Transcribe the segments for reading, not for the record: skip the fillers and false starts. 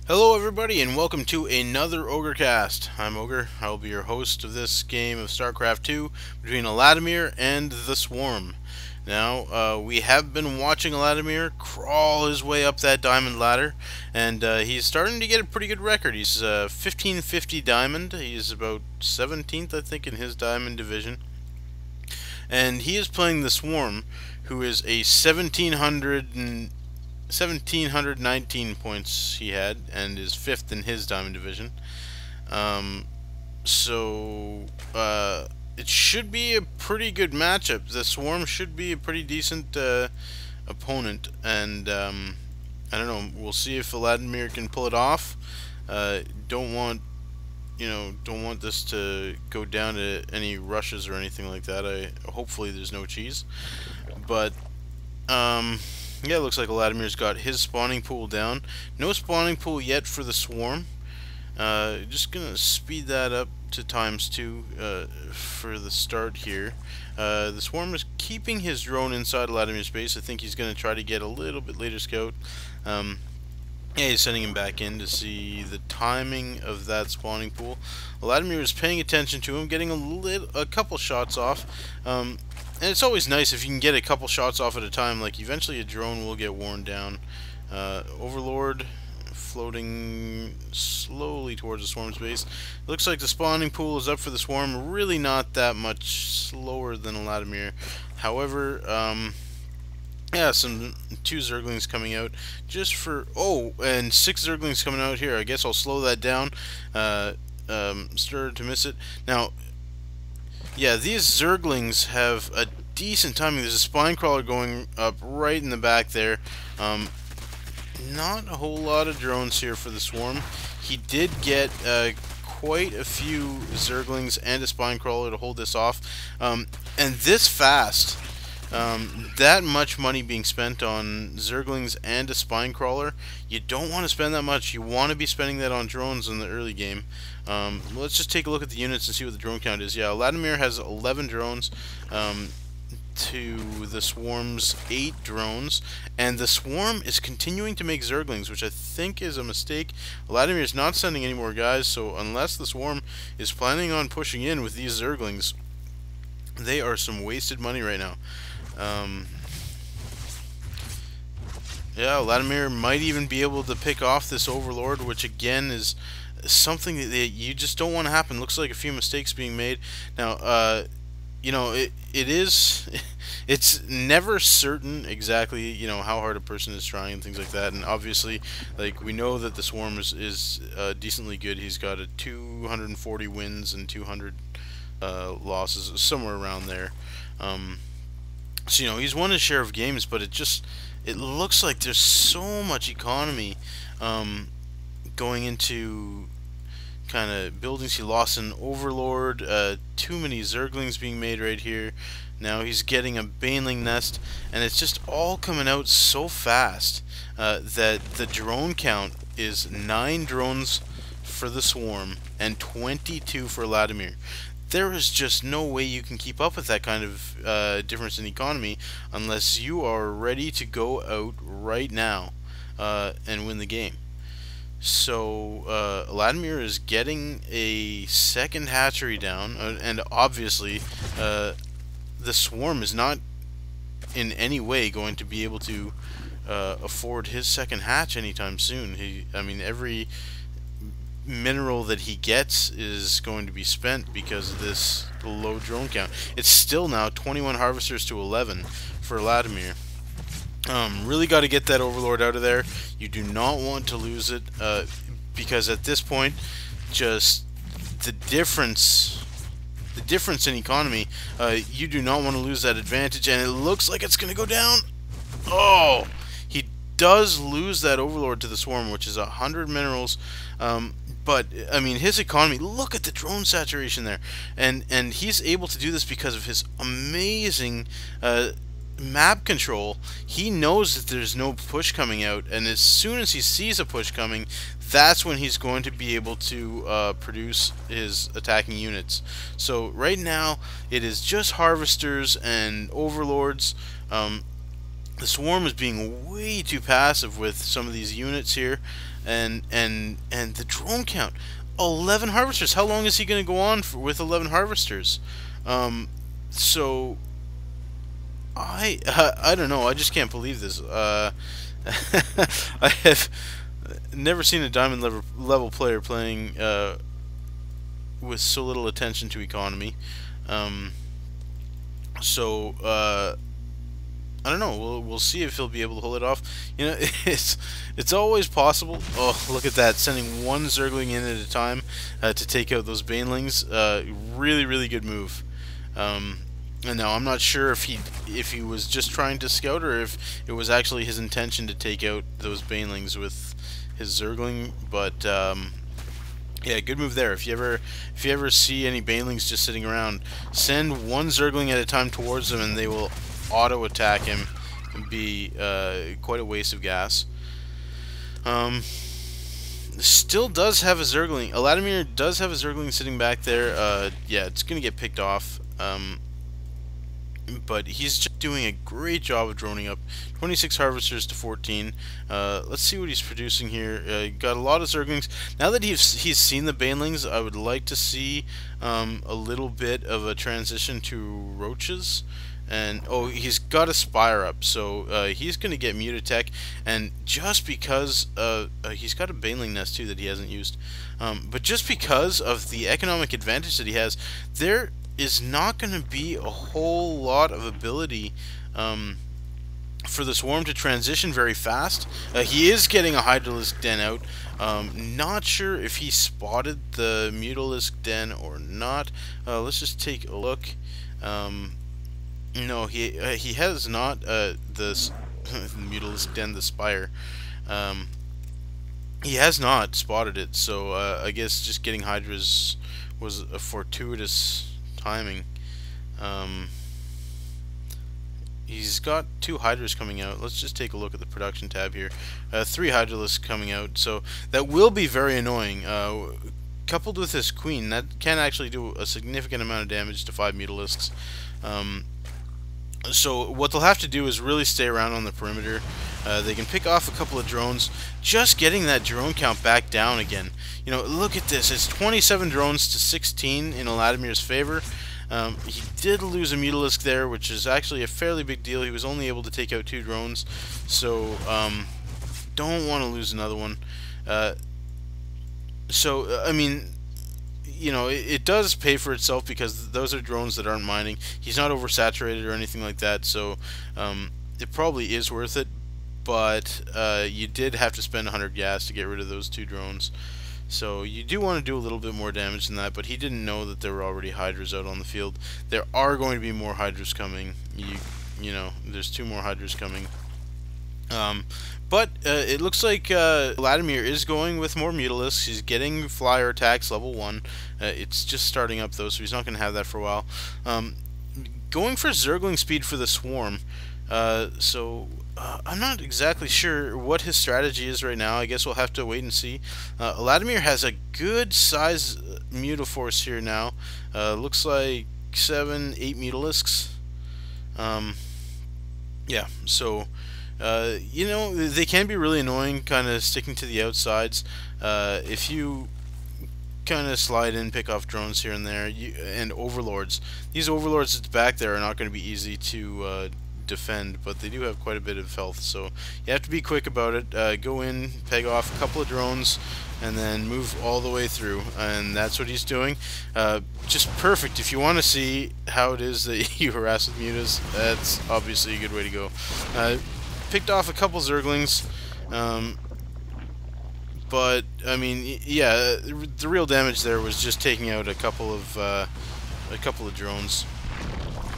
Hello everybody and welcome to another OgreCast. I'm Ogre. I will be your host of this game of StarCraft 2 between Eladimir and TheSwarm. Now, we have been watching Eladimir crawl his way up that diamond ladder, and he's starting to get a pretty good record. He's 1550 diamond. He's about 17th, I think, in his diamond division. And he is playing TheSwarm, who is a 1719 points he had, and is 5th in his diamond division. So it should be a pretty good matchup. The Swarm should be a pretty decent opponent, and I don't know. We'll see if Eladimir can pull it off. Don't want this to go down to any rushes or anything like that. Hopefully there's no cheese, but yeah, it looks like Eladimir's got his spawning pool down. No spawning pool yet for the Swarm. Just gonna speed that up to ×2 for the start here. The Swarm is keeping his drone inside Eladimir's base. I think he's gonna try to get a little bit later scout. Yeah, he's sending him back in to see the timing of that spawning pool. Eladimir is paying attention to him, getting a couple shots off. And it's always nice if you can get a couple shots off at a time. Like, eventually a drone will get worn down. Overlord floating slowly towards the Swarm's base. It looks like the spawning pool is up for the Swarm. Really not that much slower than Eladimir. However, yeah, two Zerglings coming out just for... Oh, and 6 Zerglings coming out here. I guess I'll slow that down. Started to miss it. Now, yeah, these Zerglings have a decent timing. There's a spine crawler going up right in the back there. Not a whole lot of drones here for the Swarm. He did get quite a few Zerglings and a spine crawler to hold this off. And this fast, that much money being spent on Zerglings and a spine crawler, you don't want to spend that much. You want to be spending that on drones in the early game. Let's just take a look at the units and see what the drone count is. Yeah, Eladimir has 11 drones to the Swarm's 8 drones, and the Swarm is continuing to make Zerglings, which I think is a mistake. Eladimir is not sending any more guys, so unless the Swarm is planning on pushing in with these Zerglings, they are some wasted money right now. Yeah, Eladimir might even be able to pick off this Overlord, which again is something that you just don't want to happen. Looks like a few mistakes being made. Now, you know, it's never certain exactly, you know, how hard a person is trying and things like that. And obviously, like, we know that the Swarm is decently good. He's got a 240 wins and 200 losses, somewhere around there. So, you know, he's won his share of games, but it looks like there's so much economy going into kind of buildings. He lost an Overlord, too many Zerglings being made right here. Now he's getting a Baneling nest, and it's just all coming out so fast that the drone count is 9 drones for the Swarm and 22 for Eladimir. There is just no way you can keep up with that kind of difference in economy unless you are ready to go out right now and win the game. So Eladimir is getting a second hatchery down, and obviously the Swarm is not in any way going to be able to afford his second hatch anytime soon. I mean, every mineral that he gets is going to be spent because of this low drone count. It's still now 21 harvesters to 11 for Eladimir. Really got to get that Overlord out of there. You do not want to lose it because at this point, just the difference in economy, you do not want to lose that advantage, and it looks like it's going to go down. Oh, he does lose that Overlord to the Swarm, which is 100 minerals. But I mean, his economy, look at the drone saturation there, and he's able to do this because of his amazing map control. He knows that there's no push coming out, and as soon as he sees a push coming, that's when he's going to be able to produce his attacking units. So right now it is just harvesters and overlords. The Swarm is being way too passive with some of these units here. and the drone count, 11 harvesters. How long is he going to go on with 11 harvesters? So I don't know. I just can't believe this. I have never seen a diamond level player playing with so little attention to economy. So I don't know. We'll see if he'll be able to hold it off. You know, it's always possible. Oh, look at that! Sending one Zergling in at a time to take out those Banelings. Really good move. And now I'm not sure if he was just trying to scout or if it was actually his intention to take out those Banelings with his Zergling. But yeah, good move there. If you ever see any Banelings just sitting around, send one Zergling at a time towards them, and they will auto attack him and be quite a waste of gas. Still does have a Zergling. Eladimir does have a Zergling sitting back there. Yeah, it's gonna get picked off. But he's just doing a great job of droning up. 26 harvesters to 14. Let's see what he's producing here. Got a lot of Zerglings. Now that he's seen the Banelings, I would like to see a little bit of a transition to Roaches. And oh, he's got a Spire up, so he's going to get Mutatech. And just because he's got a Baneling nest too that he hasn't used, but just because of the economic advantage that he has, there is not going to be a whole lot of ability for the Swarm to transition very fast. He is getting a Hydralisk Den out. Not sure if he spotted the Mutalisk Den or not. Let's just take a look. No, he has not. This Mutalisk Den, the Spire. He has not spotted it. So I guess just getting Hydras was a fortuitous timing. He's got 2 Hydras coming out. Let's just take a look at the production tab here. 3 Hydralisks coming out, so that will be very annoying. Coupled with this Queen, that can actually do a significant amount of damage to 5 Mutalisks. So what they'll have to do is really stay around on the perimeter. They can pick off a couple of drones, just getting that drone count back down again. You know, look at this. It's 27 drones to 16 in Eladimir's favor. He did lose a Mutalisk there, which is actually a fairly big deal. He was only able to take out 2 drones, so don't want to lose another one. So, I mean, you know, it does pay for itself because those are drones that aren't mining. He's not oversaturated or anything like that, so it probably is worth it. But you did have to spend 100 gas to get rid of those 2 drones. So you do want to do a little bit more damage than that, but he didn't know that there were already Hydras out on the field. There are going to be more Hydras coming. You know, there's 2 more Hydras coming. But it looks like Eladimir is going with more Mutalisks. He's getting flyer attacks level 1. It's just starting up though, so he's not going to have that for a while. Going for Zergling speed for the Swarm. I'm not exactly sure what his strategy is right now. I guess we'll have to wait and see. Eladimir has a good size Mutaforce here now. Looks like 7, 8 Mutalisks. Yeah, so you know, they can be really annoying, kind of sticking to the outsides. If you kind of slide in, pick off drones here and there, and overlords. These overlords at the back there are not going to be easy to defend, but they do have quite a bit of health, so you have to be quick about it. Go in, peg off a couple of drones, and then move all the way through, and that's what he's doing. Just perfect. If you want to see how it is that you harass with mutas, that's obviously a good way to go. Picked off a couple Zerglings, but I mean, yeah, the real damage there was just taking out a couple of drones.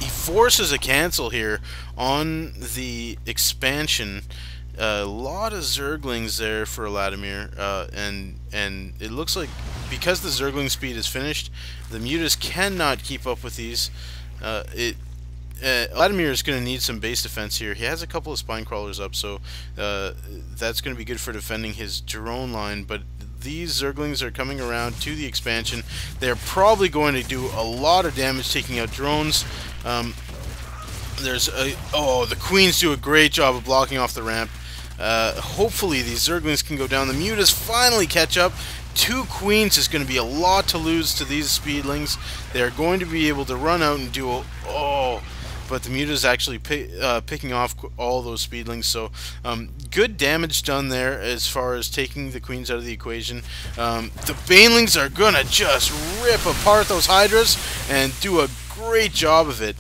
He forces a cancel here on the expansion. A lot of Zerglings there for Eladimir, and it looks like because the Zergling speed is finished, the Mutas cannot keep up with these. Eladimir is going to need some base defense here. He has a couple of spine crawlers up, so that's going to be good for defending his drone line, but these Zerglings are coming around to the expansion. They're probably going to do a lot of damage taking out drones. The Queens do a great job of blocking off the ramp. Hopefully these Zerglings can go down. The Mutas finally catch up. 2 queens is going to be a lot to lose to these speedlings. They're going to be able to run out and do but the Muta is actually picking off all those speedlings, so good damage done there as far as taking the queens out of the equation. The banelings are gonna just rip apart those hydras and do a great job of it.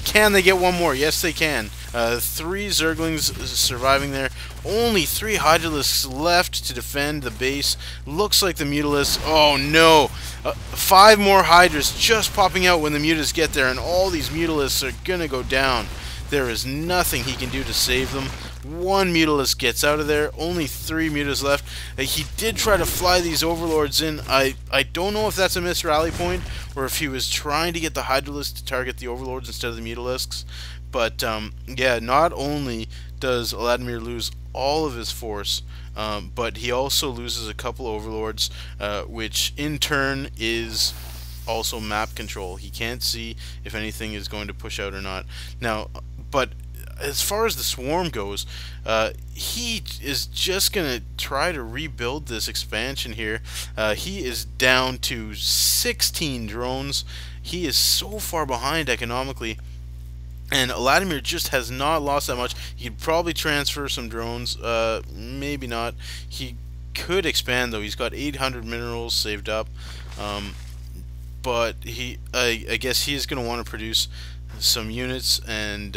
Can they get one more? Yes, they can. 3 Zerglings surviving there. Only 3 Hydralisks left to defend the base. Looks like the Mutalisks... Oh, no! 5 more Hydras just popping out when the Mutas get there, and all these Mutalisks are gonna go down. There is nothing he can do to save them. 1 Mutalisk gets out of there. Only 3 Mutas left. He did try to fly these Overlords in. I don't know if that's a missed rally point, or if he was trying to get the Hydralisks to target the Overlords instead of the Mutalisks. But, yeah, not only does Eladimir lose all of his force, but he also loses a couple Overlords, which in turn is also map control. He can't see if anything is going to push out or not. Now, but as far as the Swarm goes, he is just going to try to rebuild this expansion here. He is down to 16 drones. He is so far behind economically. And Eladimir just has not lost that much. He could probably transfer some drones. Maybe not. He could expand, though. He's got 800 minerals saved up. But I guess he is going to want to produce some units and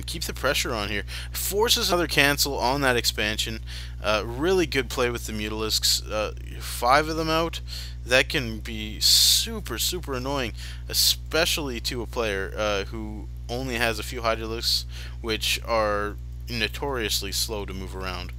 keep the pressure on here. Forces another cancel on that expansion. Really good play with the Mutalisks. 5 of them out. That can be super annoying, especially to a player who only has a few Hydralisks, which are notoriously slow to move around.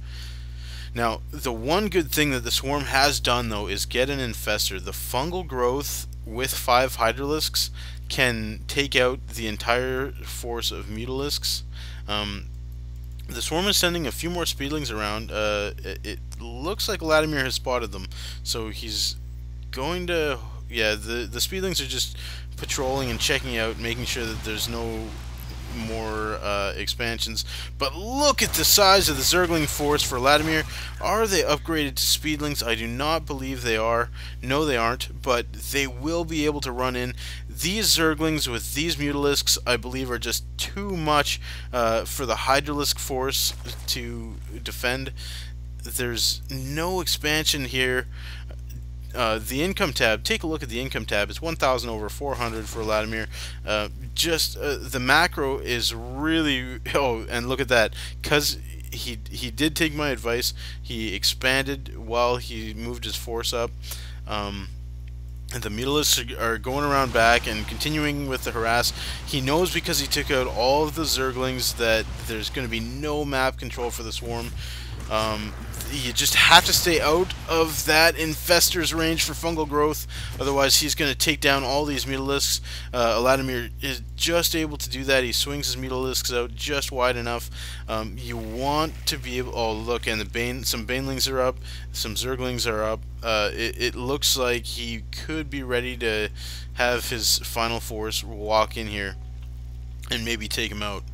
Now, the one good thing that the Swarm has done, though, is get an Infestor. The fungal growth with 5 Hydralisks can take out the entire force of Mutalisks. The Swarm is sending a few more Speedlings around. It looks like Eladimir has spotted them, so he's going to... Yeah, the Speedlings are just patrolling and checking out, making sure that there's no more expansions. But look at the size of the Zergling force for Eladimir. Are they upgraded to Speedlings? I do not believe they are. No, they aren't, but they will be able to run in. These Zerglings with these Mutalisks, I believe, are just too much for the Hydralisk force to defend. There's no expansion here. The income tab, take a look at the income tab. It's 1,000 over 400 for Eladimir. The macro is really... Oh, and look at that. Because he did take my advice. He expanded while he moved his force up. And the Mutalisks are going around back and continuing with the harass. He knows, because he took out all of the Zerglings, that there's going to be no map control for the Swarm. You just have to stay out of that Infestor's range for fungal growth, otherwise he's going to take down all these Mutalisks. Eladimir is just able to do that. He swings his Mutalisks out just wide enough. You want to be able... Oh, look, and some Banelings are up, some Zerglings are up. It looks like he could be ready to have his final force walk in here and maybe take him out.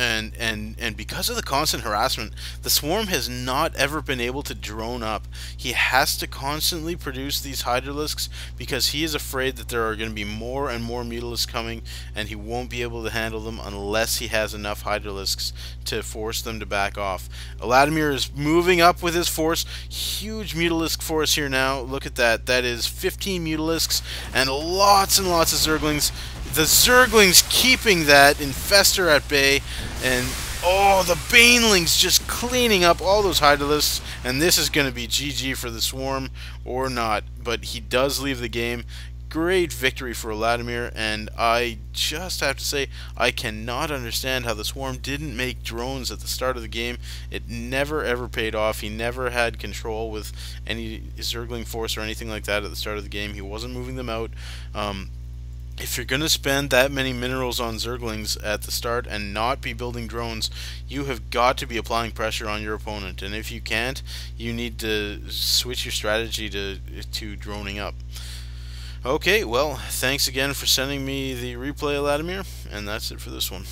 And because of the constant harassment, the Swarm has not ever been able to drone up. He has to constantly produce these Hydralisks because he is afraid that there are going to be more and more Mutalisks coming, and he won't be able to handle them unless he has enough Hydralisks to force them to back off. Eladimir is moving up with his force. Huge Mutalisk force here now. Look at that. That is 15 Mutalisks and lots of Zerglings. The Zerglings keeping that Infestor at bay, and oh, the Banelings just cleaning up all those Hydralisks, and this is going to be GG for the Swarm or not, but he does leave the game. Great victory for Eladimir, and I just have to say, I cannot understand how the Swarm didn't make drones at the start of the game. It never ever paid off. He never had control with any Zergling force or anything like that at the start of the game. He wasn't moving them out. If you're going to spend that many minerals on Zerglings at the start and not be building drones, you have got to be applying pressure on your opponent. And if you can't, you need to switch your strategy to droning up. Okay, well, thanks again for sending me the replay, Eladimir, and that's it for this one.